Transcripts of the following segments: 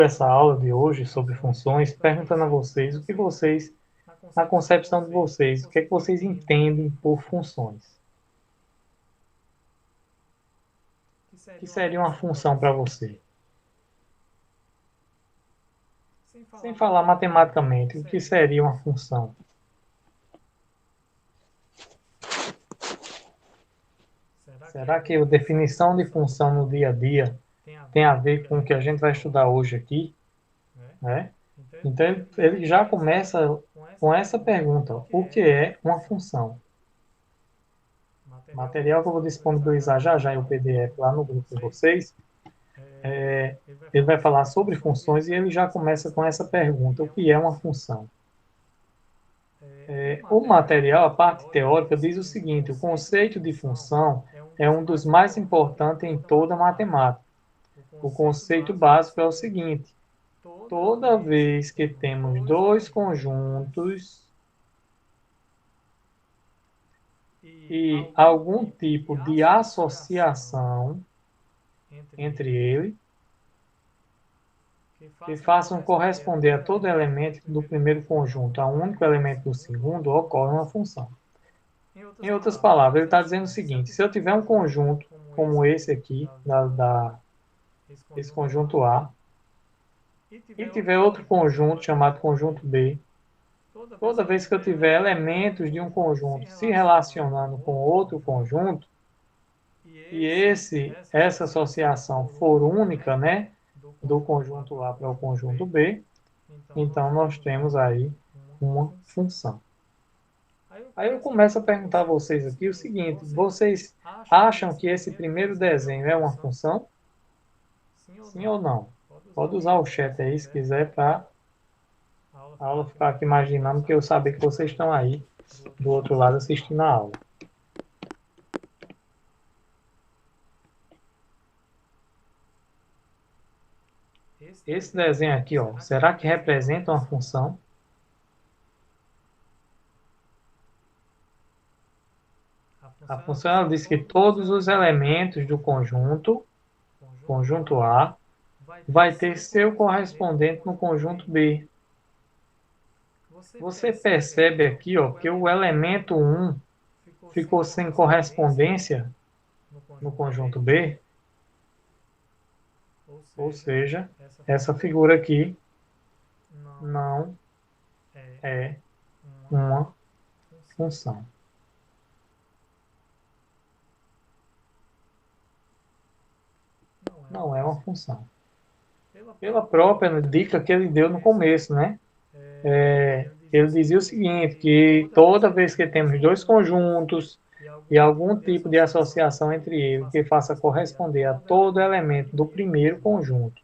essa aula de hoje sobre funções, perguntando a vocês o que vocês, na concepção de vocês, o que é que vocês entendem por funções. O que seria uma função para você? Sem falar matematicamente, o que seria uma função? Será que a definição de função no dia a dia tem a ver com o que a gente vai estudar hoje aqui, né? Então ele já começa com essa pergunta: o que é uma função? Material que eu vou disponibilizar já já em o PDF lá no grupo de vocês, ele vai falar sobre funções e ele já começa com essa pergunta: o que é uma função? O material, a parte teórica, diz o seguinte: o conceito de função é um dos mais importantes em toda a matemática. O conceito básico é o seguinte: toda vez que temos dois conjuntos e algum tipo de associação entre eles, que façam corresponder a todo elemento do primeiro conjunto a um único elemento do segundo, ocorre uma função. Em outras palavras, ele está dizendo o seguinte: se eu tiver um conjunto como esse aqui, esse conjunto A, e tiver outro conjunto chamado conjunto B, toda vez que eu tiver elementos de um conjunto se relacionando com outro conjunto, e essa associação for única, né, do conjunto A para o conjunto B, então nós temos aí uma função. Aí eu começo a perguntar a vocês aqui o seguinte: vocês acham que esse primeiro desenho é uma função? Sim ou não? Pode usar o chat aí se quiser para a aula ficar aqui mais dinâmica e eu saber que vocês estão aí do outro lado assistindo a aula. Esse desenho aqui, ó, será que representa uma função? A função ela diz que todos os elementos do conjunto A, vai ter seu correspondente no conjunto B. Você percebe aqui, ó, que o elemento 1 ficou sem correspondência no conjunto B? Ou seja, essa figura aqui não é uma função. Não é uma função. Pela própria dica que ele deu no começo, né? Ele dizia o seguinte, que toda vez que temos dois conjuntos e algum tipo de associação entre eles que faça corresponder a todo elemento do primeiro conjunto,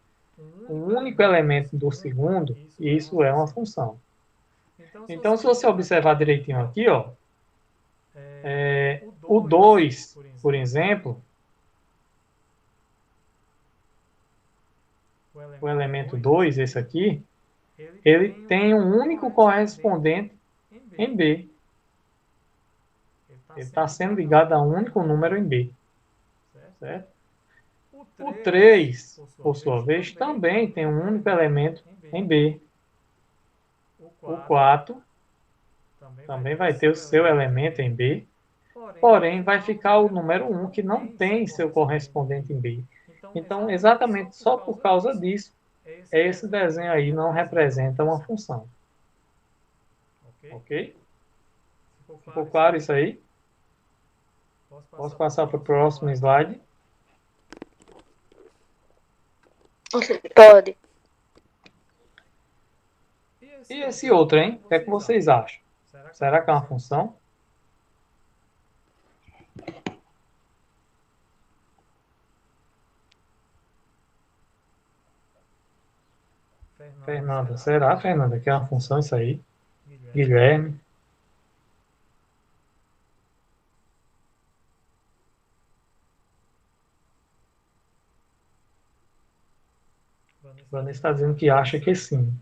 um único elemento do segundo, isso é uma função. Então, se você observar direitinho aqui, ó, o 2, por exemplo, o elemento 2, esse aqui, ele tem um único correspondente em B. Ele está sendo ligado a um único número em B. Certo? O 3, por sua vez, também tem um único elemento em B. O 4 também vai ter o seu elemento em B, porém vai ficar o número 1 que não tem seu correspondente em B. Então, exatamente só por causa disso, esse desenho aí não representa uma função. Ok? Ficou claro isso aí? Posso passar para o próximo slide? Pode. E esse outro, hein? O que é que vocês acham? Será que é uma função? Fernanda, será, Fernanda, que é uma função isso aí? Guilherme? Vanessa está dizendo que acha que sim.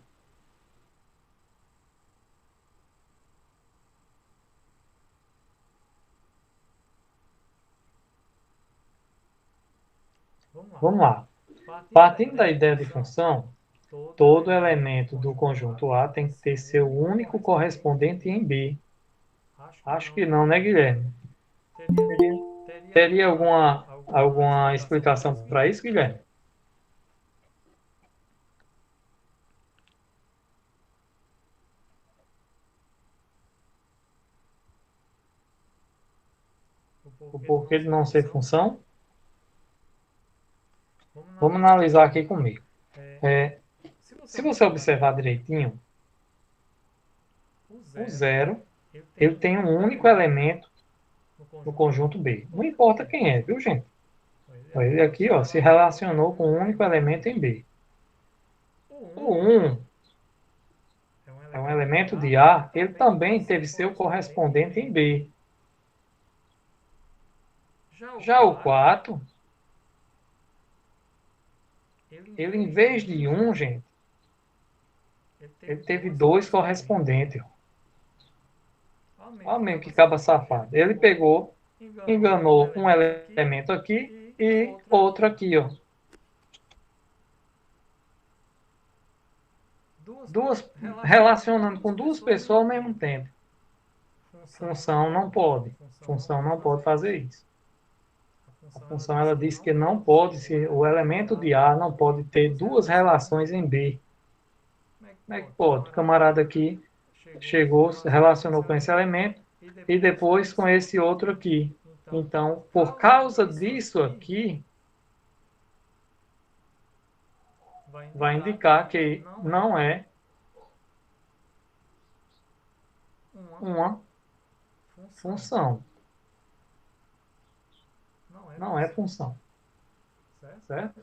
Vamos lá. Partindo da ideia de função, todo elemento do conjunto A tem que ter seu único correspondente em B. Acho que não, né, Guilherme? Teria alguma explicação para isso, Guilherme? O porquê de não ser função? Vamos analisar aqui comigo. Se você observar direitinho, o zero ele tem um único elemento no conjunto B. Não importa quem é, viu, gente? Ele aqui se relacionou com um único elemento em B. O 1 é um elemento de A, ele também teve seu correspondente em B. Já o 4, ele em vez de 1, gente, ele teve 2 correspondentes. Olha mesmo que caba safado. Ele pegou, enganou um elemento aqui e outro aqui, ó. Relacionando com duas pessoas ao mesmo tempo. Função não pode. Função não pode fazer isso. A função ela diz que não pode, se o elemento de A não pode ter duas relações em B. Como é que pode? O camarada aqui chegou, se relacionou com esse elemento e depois com esse outro aqui. Então, por causa disso aqui, vai indicar que não é uma função. Não é função. Certo?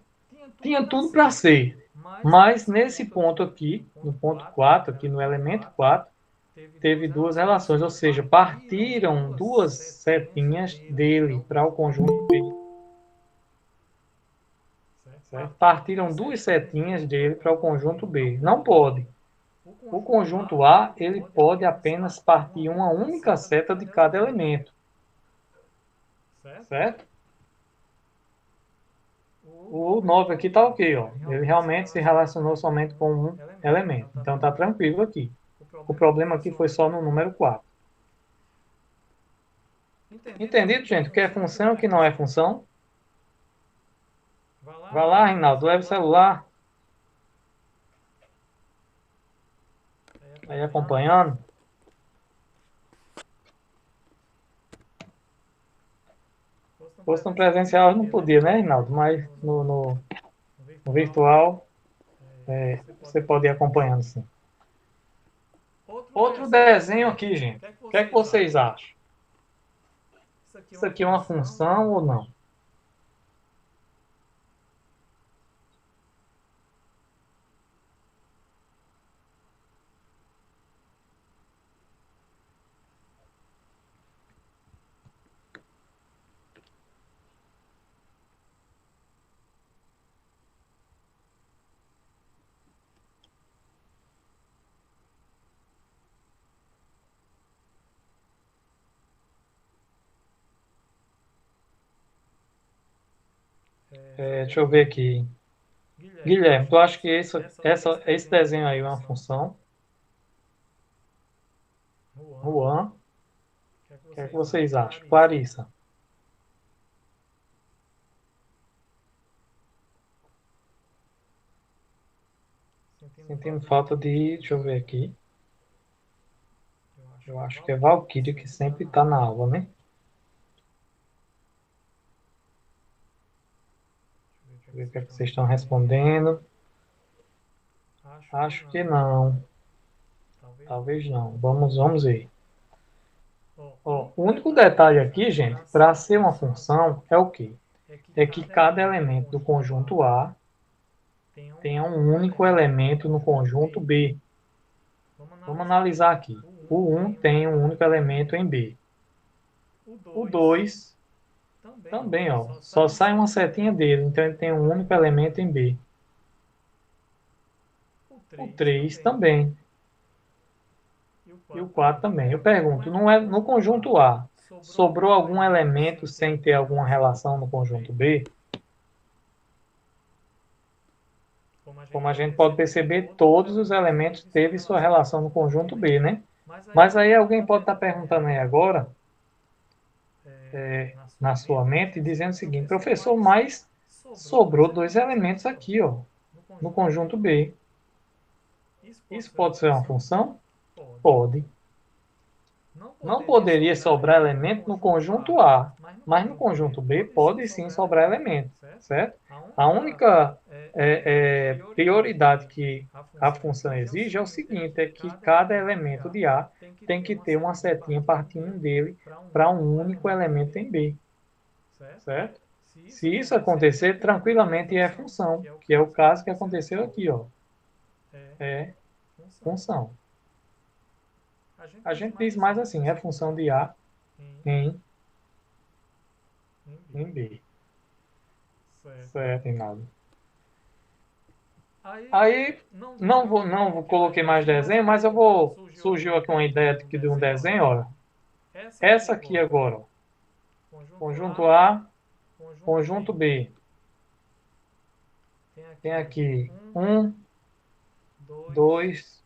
Tinha tudo para ser. Mas nesse ponto aqui, no ponto 4, aqui no elemento 4, teve duas relações, ou seja, partiram duas setinhas dele para o conjunto B. Certo? Partiram duas setinhas dele para o conjunto B. Não pode. O conjunto A, ele pode apenas partir uma única seta de cada elemento. Certo? O 9 aqui está ok, ó. Ele realmente se relacionou somente com um elemento. Então está tranquilo aqui. O problema aqui foi só no número 4. Entendido, gente? O que é função e o que não é função? Vai lá, Reinaldo, leva o celular. Aí acompanhando. Se fosse no presencial eu não podia, né, Reinaldo? Mas no virtual você pode ir acompanhando, sim. Outro desenho aqui, gente. O que é que vocês acham? Isso aqui é uma função ou não? Deixa eu ver aqui. Guilherme, tu acha que esse desenho aí é uma função? Juan, o que é que vocês acham? Clarissa. Sentindo falta de... Deixa eu ver aqui. Eu acho que é Valquíria que sempre está na aula, né? Deixa eu ver o que é que vocês estão respondendo. Acho que não. Talvez não. Vamos ver. Ó, o único detalhe aqui, gente, para ser uma função é o quê? É que cada elemento do conjunto A tenha um único elemento no conjunto B. Vamos analisar aqui. O 1 tem um único elemento em B. O 2 também, ó, só sai uma setinha dele, então ele tem um único elemento em B. O 3 também. E o 4 também. Eu pergunto, no conjunto A, sobrou algum elemento sem ter alguma relação no conjunto B? Como a gente pode perceber, todos os elementos teve sua relação no conjunto B, né? Mas aí alguém pode estar perguntando aí agora, na sua mente, dizendo o seguinte: professor, mas sobrou dois elementos aqui, ó, no conjunto B. Isso pode ser uma função? Pode. Não poderia sobrar elemento no conjunto A, mas no conjunto B pode sim sobrar elemento, certo? A única prioridade que a função exige é o seguinte, é que cada elemento de A tem que ter uma setinha partindo dele para um único elemento em B, certo? Se isso acontecer, tranquilamente é função, que é o caso que aconteceu aqui, ó. É função. A gente diz mais assim, é função de A em B. Certo, Reinaldo. Aí, não coloquei mais desenho, mas surgiu aqui uma ideia de um desenho, ó. Essa aqui agora, ó. Conjunto A, conjunto B. Tem aqui 1, 2,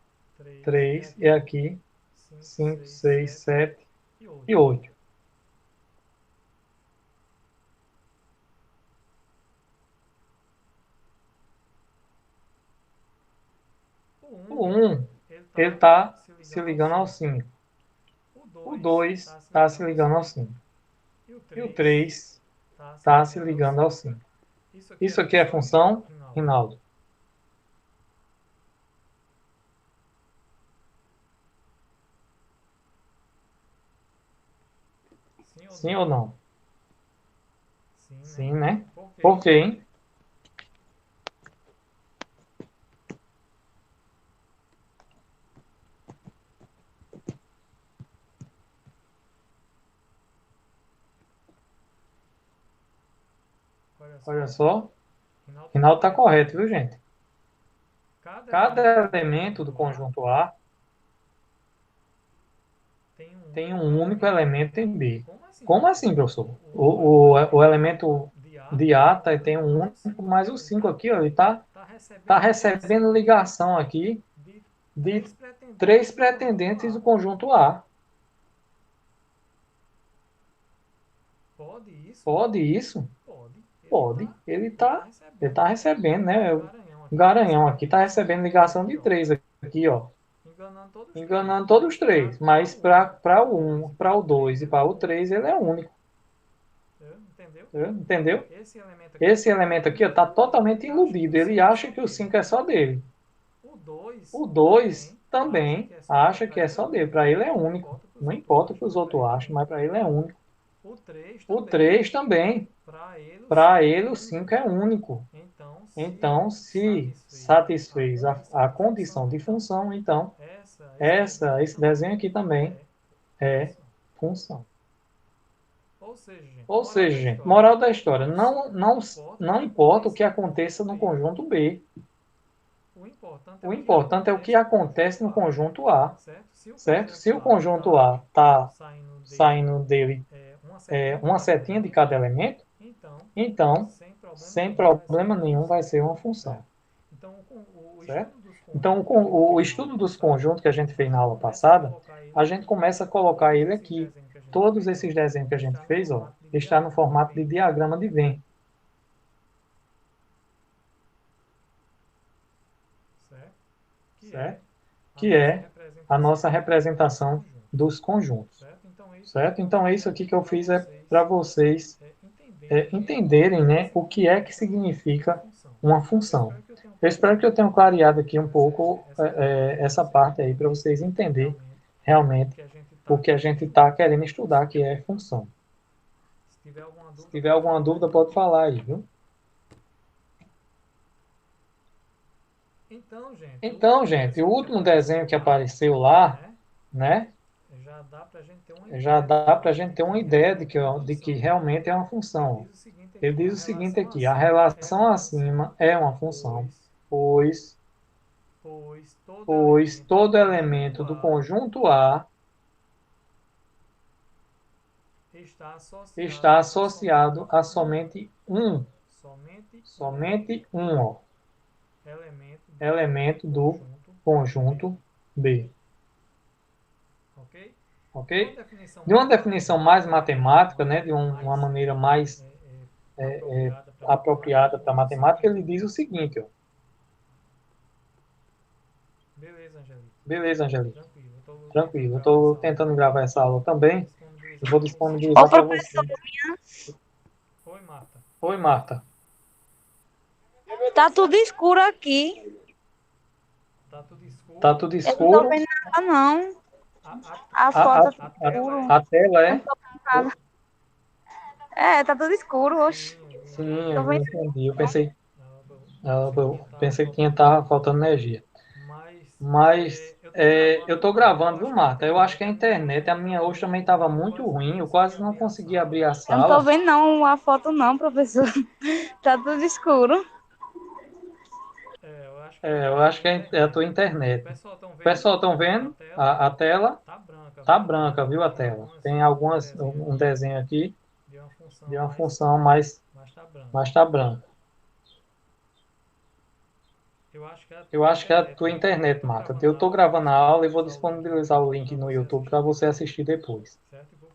3, e aqui 5, 6, 7 e 8. O 1, ele está se ligando ao 5. O 2 está se ligando ao 5. E o 3 está se ligando ao 5. Isso aqui é função, Rinaldo? Sim ou não? Sim, né? Por quê, hein? Olha só, Rinaldo está correto, viu, gente? Cada elemento do conjunto A tem um único elemento em B. Como assim, professor? O elemento de A tem um único, mas o 5 aqui, ó, ele está recebendo ligação aqui de 3 pretendentes do conjunto A. Pode isso? Pode. Ele tá recebendo, né? O Garanhão aqui está recebendo ligação de 3 aqui, ó. Enganando todos os três, mas para o 1, para o 2 e para o 3 ele é único. Entendeu? Esse elemento aqui está totalmente iludido. Ele acha que o 5 é só dele. O 2 também acha que é só dele. Para ele é único. Não importa o que os outros acham, mas para ele é único. O 3 também. Para ele o 5 é único. Então, se satisfez a condição de função, então esse desenho aqui também é função. Ou seja, gente, moral da história, não importa o que aconteça no conjunto B. O importante é o que acontece no conjunto A, certo? Se o conjunto A está saindo dele uma setinha de cada elemento, então, sem problema nenhum, vai ser uma função. Certo? Então, o estudo dos conjuntos que a gente fez na aula passada, a gente começa a colocar ele aqui. Todos esses desenhos que a gente fez, ó, está no formato de diagrama de Venn. Certo? Que é a nossa representação dos conjuntos. Certo? Então, é isso aqui que eu fiz para vocês entenderem, né, o que é que significa uma função. Eu espero que eu tenha clareado aqui um pouco essa parte aí para vocês entenderem realmente o que a gente está querendo estudar, que é função. Se tiver alguma dúvida, pode falar aí, viu? Então, gente, o último desenho que apareceu lá, né, já dá para a gente ter uma ideia de que realmente é uma função. Ele diz o seguinte aqui: a relação acima é uma função, pois todo elemento do conjunto A está associado a somente um. Somente um, ó. elemento do conjunto B. Ok? De uma definição mais matemática, né, de uma maneira mais apropriada para a matemática, ele diz o seguinte, ó. Beleza, Angelique. Tranquilo. Eu estou tentando gravar essa aula também. Eu vou disponibilizar para você. Oi, Marta. Tá tudo escuro aqui. Tá tudo Eu não escuro? tô vendo nada, não. A foto tá tudo escuro. A tela é? Não tô vendo nada. É, tá tudo escuro, oxe. Sim, Tô eu vendo. entendi. Eu pensei que estava faltando energia. Mas eu estou gravando, viu, Marta? Eu acho que a internet, a minha hoje também estava muito ruim. Eu quase não consegui abrir a Eu não tô sala. vendo, não, a foto, não, professor. Tá tudo escuro. Eu acho que é a tua internet. O pessoal estão vendo? A tela tá branca, viu, a tela? Tem um desenho aqui de uma função, mas tá branca. Eu acho que é a tua internet, Marta. Eu estou gravando a aula e vou disponibilizar o link no YouTube para você assistir depois.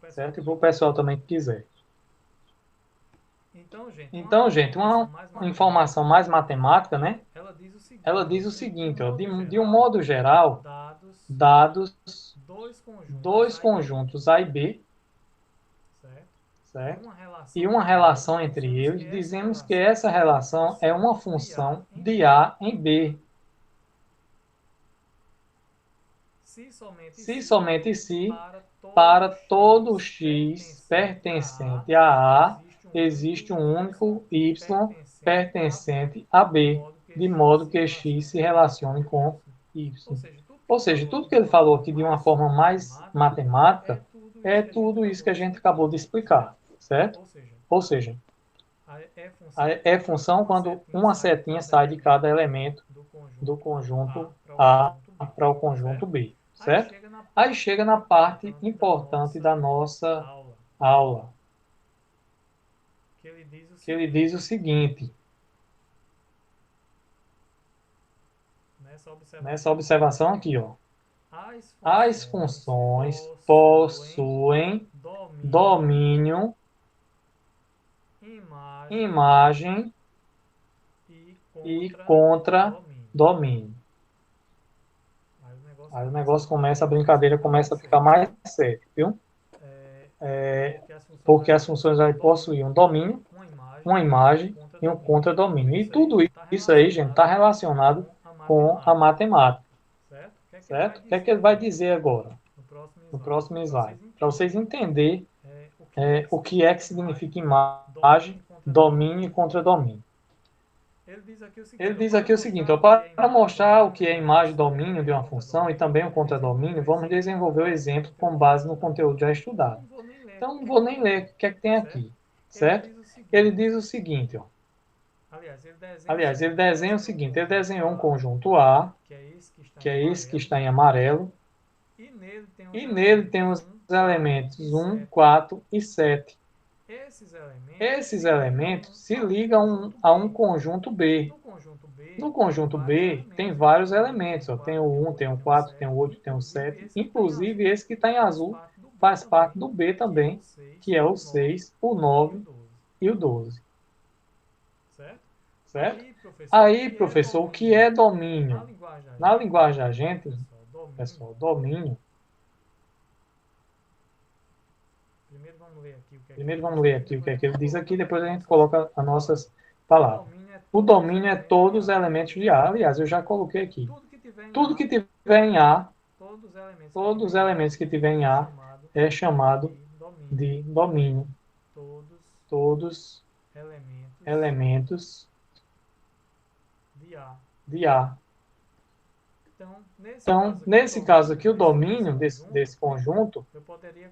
Certo? E para o pessoal também que quiser. Então, gente, uma informação mais matemática, né? Ela diz o seguinte, ó, de um modo geral, dados dois conjuntos A e B, certo? E uma relação entre eles, dizemos que essa relação é uma função de A em B. Se somente se, para todo x pertencente a A, existe um único y pertencente a B, de modo que x se relacione com y. Ou seja, tudo que ele falou aqui de uma forma mais matemática é tudo isso que a gente acabou de explicar, certo? Ou seja, é função quando uma setinha sai de cada elemento do conjunto A para o conjunto B, certo? Aí chega na parte importante da nossa aula, que ele diz o seguinte, nessa observação aqui, ó, as funções possuem domínio, imagem e contra-domínio. Aí o negócio começa, a brincadeira começa a ficar mais sério, viu? Porque as funções aí possuem um domínio, uma imagem e um contra-domínio. E tudo isso aí, gente, está relacionado com a matemática, certo? O que é que ele vai dizer agora, no próximo slide? Para vocês entenderem o que é que significa imagem, domínio e contra-domínio. Ele diz aqui o seguinte, ó, para mostrar o que é imagem e domínio de uma função e também o contra-domínio, vamos desenvolver o exemplo com base no conteúdo já estudado. Então, não vou nem ler o que é que tem aqui, certo? Ele diz o seguinte, ó. Aliás, ele desenha o seguinte, ele desenhou um conjunto A, que é esse que está em amarelo, e nele tem os elementos 1, 4 e 7. Esses elementos se ligam a um conjunto B. No conjunto B tem vários elementos, ó. Tem o 1, tem o 4, tem o 8, tem o 7. Inclusive esse que está em azul faz parte do B também, que é o 6, o 9 e o 12. Certo? Aí, professor, o que é domínio? Na linguagem da gente, pessoal, domínio. Primeiro vamos ler aqui o que é que ele diz aqui, depois a gente coloca as nossas palavras. O domínio é todos os elementos de A. Aliás, eu já coloquei aqui. Tudo que tiver em A, todos os elementos que tiver em A é chamado de domínio. Todos elementos de A. Então, nesse caso aqui, o domínio desse conjunto,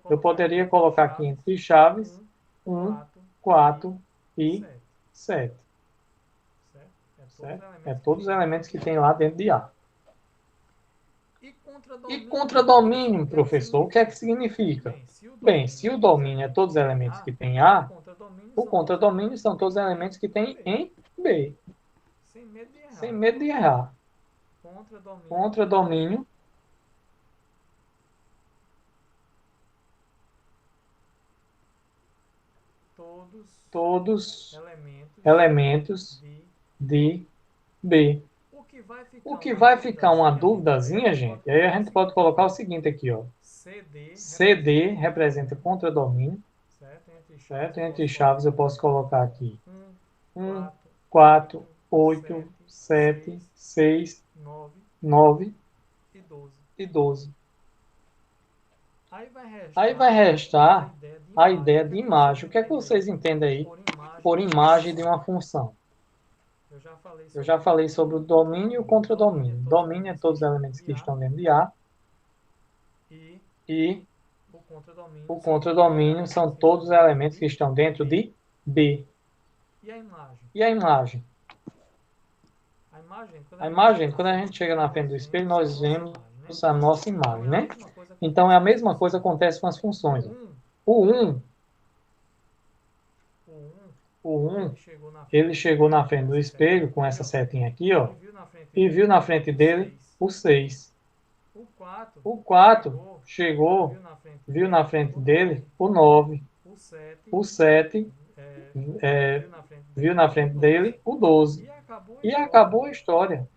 eu poderia colocar aqui entre chaves 1, 4 e 7. Certo? É todos os elementos que tem lá dentro de A. E contra-domínio, professor, o que é que significa? Bem, se o domínio é todos os elementos que tem A, o contra-domínio são todos os elementos que tem em B. Sem medo de errar. Contra domínio. Todos elementos de B. O que vai ficar uma duvidazinha, gente, aí a gente pode colocar o seguinte aqui, ó. CD representa contradomínio, certo? Entre chaves eu posso colocar aqui 1, 4, 8, 7, 6, 9 e 12. Aí vai restar a ideia de imagem. O que é que vocês entendem aí por imagem de uma função? Eu já falei sobre o domínio e o contradomínio. Domínio é todos os elementos que estão dentro de A. E o contradomínio são todos os elementos que estão dentro de B. E a imagem? A imagem, quando a gente chega na frente do espelho, nós vemos a nossa imagem, né? Então, é a mesma coisa que acontece com as funções. O 1, ele chegou na frente do espelho com essa setinha aqui, ó, e viu na frente dele o 6. O 4 chegou, viu na frente dele o 9. O 7 viu na frente dele o 12. E acabou a história.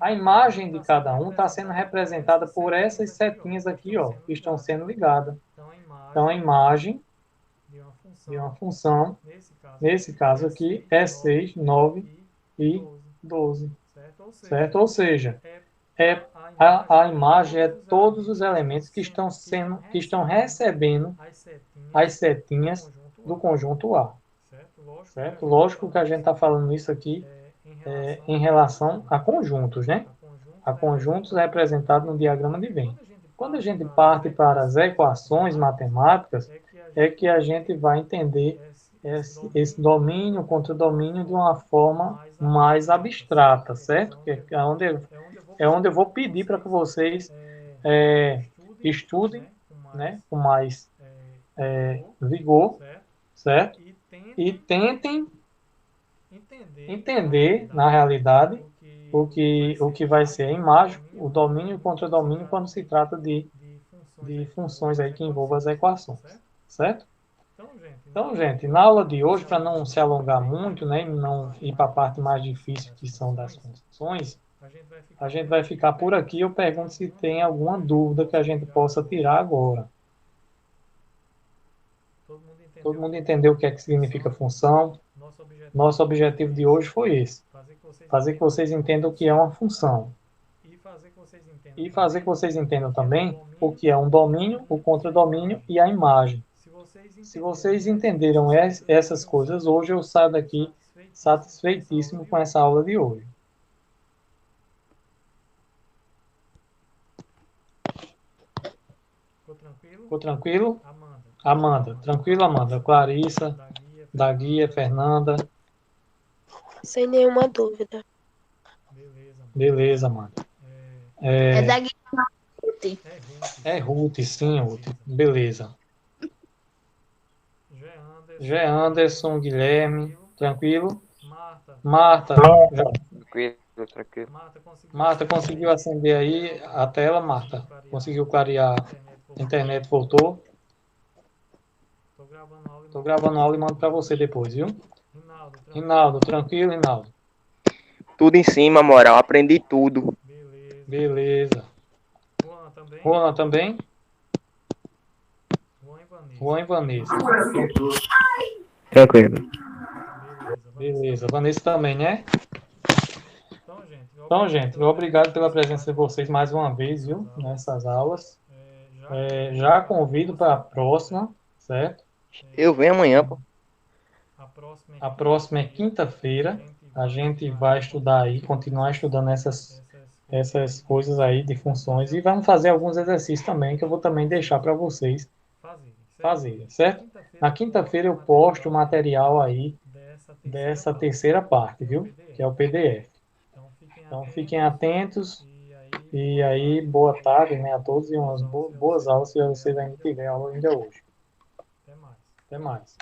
A imagem de cada um está sendo representada por essas setinhas aqui, ó, que estão sendo ligadas. Então, a imagem de uma função, nesse caso aqui, é 6, 9 e 12. Certo? Ou seja, a imagem é todos os elementos que estão recebendo as setinhas do conjunto A. Certo? Lógico que a gente está falando isso aqui em relação a conjuntos, né? A conjuntos representados no diagrama de Venn. Quando a gente parte para as equações matemáticas, é que a gente vai entender esse domínio, contradomínio de uma forma mais abstrata, certo? Que é onde eu vou pedir para que vocês estudem, né, com mais vigor, certo? E tentem entender, na realidade, o que vai ser a imagem, o domínio e o contradomínio quando se trata de funções aí que envolvam as equações, certo? Então, gente, na aula de hoje, para não se alongar muito, né, e não ir para a parte mais difícil, que são das funções, a gente vai ficar por aqui. Eu pergunto se tem alguma dúvida que a gente possa tirar agora. Todo mundo entendeu o que é que significa função? Nosso objetivo de hoje foi esse. Fazer que vocês entendam o que é uma função. E fazer que vocês entendam também o que é um domínio, o contradomínio e a imagem. Se vocês entenderam essas coisas hoje, eu saio daqui satisfeitíssimo com essa aula de hoje. Ficou tranquilo? Amanda. Tranquilo, Amanda? Clarissa, da Guia, Fernanda. Sem nenhuma dúvida. Beleza, Amanda. É da Guia. É Ruth, sim, Ruth. Beleza. Jé Anderson, Guilherme. Tranquilo? Marta. Tranquilo. Marta, conseguiu acender aí a tela, Marta? Conseguiu clarear? A internet voltou? Estou gravando a aula e mando para você depois, viu? Rinaldo, tranquilo, Rinaldo? Tudo em cima, moral. Aprendi tudo. Beleza. Juan também? Juan e Vanessa. Tranquilo. Beleza. Vanessa também, né? Então, gente, obrigado pela presença de vocês mais uma vez, viu? Nessas aulas. Já convido para a próxima, certo? Eu venho amanhã, pô. A próxima é quinta-feira. A gente vai estudar aí, continuar estudando essas coisas aí de funções e vamos fazer alguns exercícios também, que eu vou também deixar para vocês fazerem, certo? Na quinta-feira eu posto o material aí dessa terceira parte, viu? Que é o PDF. Então fiquem atentos e aí boa tarde, né, a todos e umas boas aulas se vocês ainda tiverem aula ainda hoje. Até mais.